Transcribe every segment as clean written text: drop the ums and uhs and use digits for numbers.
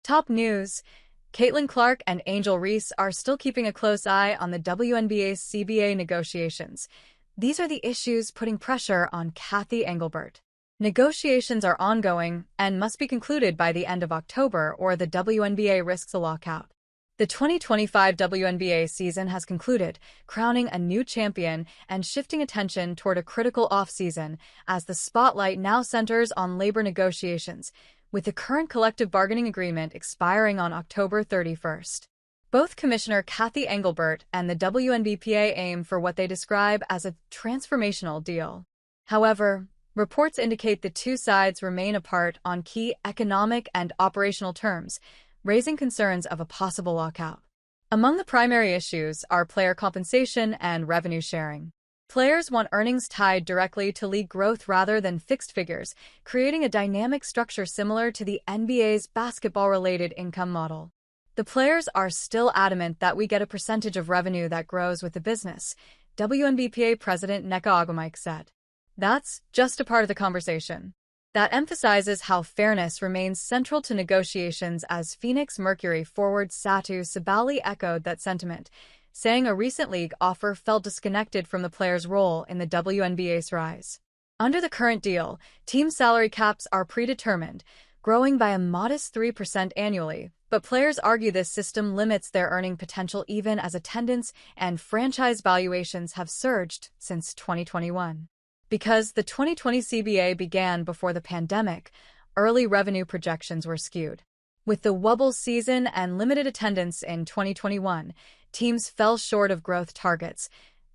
Top news: Clark and Angel Reese are still keeping a close eye on the WNBA's CBA negotiations. These are the issues putting pressure on Cathy Engelbert. Negotiations are ongoing and must be concluded by the end of October, or the WNBA risks a lockout. The 2025 WNBA season has concluded, crowning a new champion and shifting attention toward a critical off-season as the spotlight now centers on labor negotiations, with the current collective bargaining agreement expiring on October 31st. Both Commissioner Cathy Engelbert and the WNBPA aim for what they describe as a transformational deal. However, reports indicate the two sides remain apart on key economic and operational terms, raising concerns of a possible lockout. Among the primary issues are player compensation and revenue sharing. Players want earnings tied directly to league growth rather than fixed figures, creating a dynamic structure similar to the NBA's basketball-related income model. The players are still adamant that we get a percentage of revenue that grows with the business, WNBPA President Nneka Ogwumike said. That's just a part of the conversation. That emphasizes how fairness remains central to negotiations, as Phoenix Mercury forward Satou Sabally echoed that sentiment, saying a recent league offer felt disconnected from the players' role in the WNBA's rise. Under the current deal, team salary caps are predetermined, growing by a modest 3% annually, but players argue this system limits their earning potential even as attendance and franchise valuations have surged since 2021. Because the 2020 CBA began before the pandemic, early revenue projections were skewed. With the wobble season and limited attendance in 2021, teams fell short of growth targets,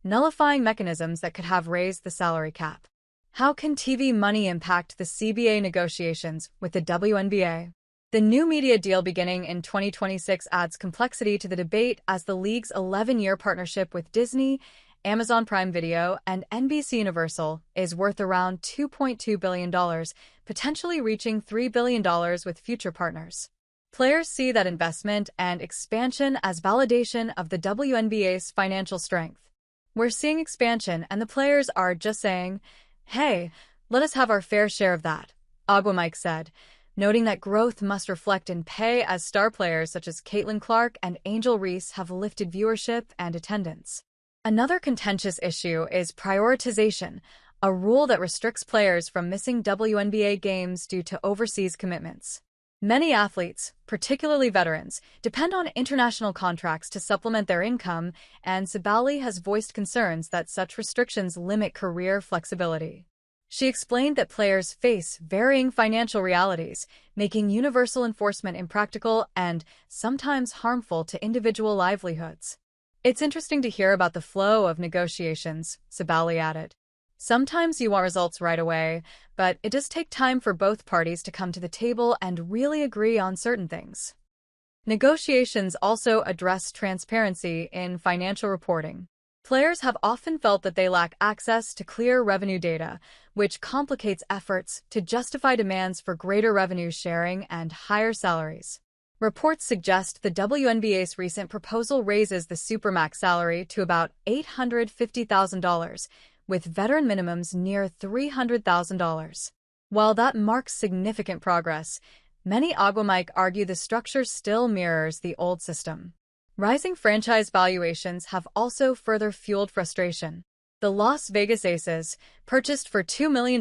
nullifying mechanisms that could have raised the salary cap. How can TV money impact the CBA negotiations with the WNBA? The new media deal beginning in 2026 adds complexity to the debate, as the league's 11-year partnership with Disney, Amazon Prime Video, and NBC Universal is worth around $2.2 billion, potentially reaching $3 billion with future partners. Players see that investment and expansion as validation of the WNBA's financial strength. We're seeing expansion, and the players are just saying, "Hey, let us have our fair share of that," Ogwumike said, noting that growth must reflect in pay, as star players such as Clark and Angel Reese have lifted viewership and attendance. Another contentious issue is prioritization, a rule that restricts players from missing WNBA games due to overseas commitments. Many athletes, particularly veterans, depend on international contracts to supplement their income, and Sabally has voiced concerns that such restrictions limit career flexibility. She explained that players face varying financial realities, making universal enforcement impractical and sometimes harmful to individual livelihoods. "It's interesting to hear about the flow of negotiations," Sabally added. "Sometimes you want results right away, but it does take time for both parties to come to the table and really agree on certain things." Negotiations also address transparency in financial reporting. Players have often felt that they lack access to clear revenue data, which complicates efforts to justify demands for greater revenue sharing and higher salaries. Reports suggest the WNBA's recent proposal raises the supermax salary to about $850,000, with veteran minimums near $300,000. While that marks significant progress, many Ogwumike argue the structure still mirrors the old system. Rising franchise valuations have also further fueled frustration. The Las Vegas Aces, purchased for $2 million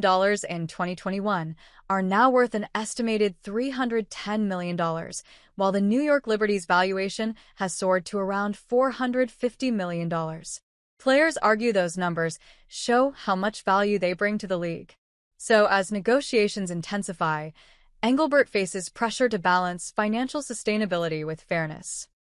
in 2021, are now worth an estimated $310 million, while the New York Liberty's valuation has soared to around $450 million. Players argue those numbers show how much value they bring to the league. So, as negotiations intensify, Engelbert faces pressure to balance financial sustainability with fairness.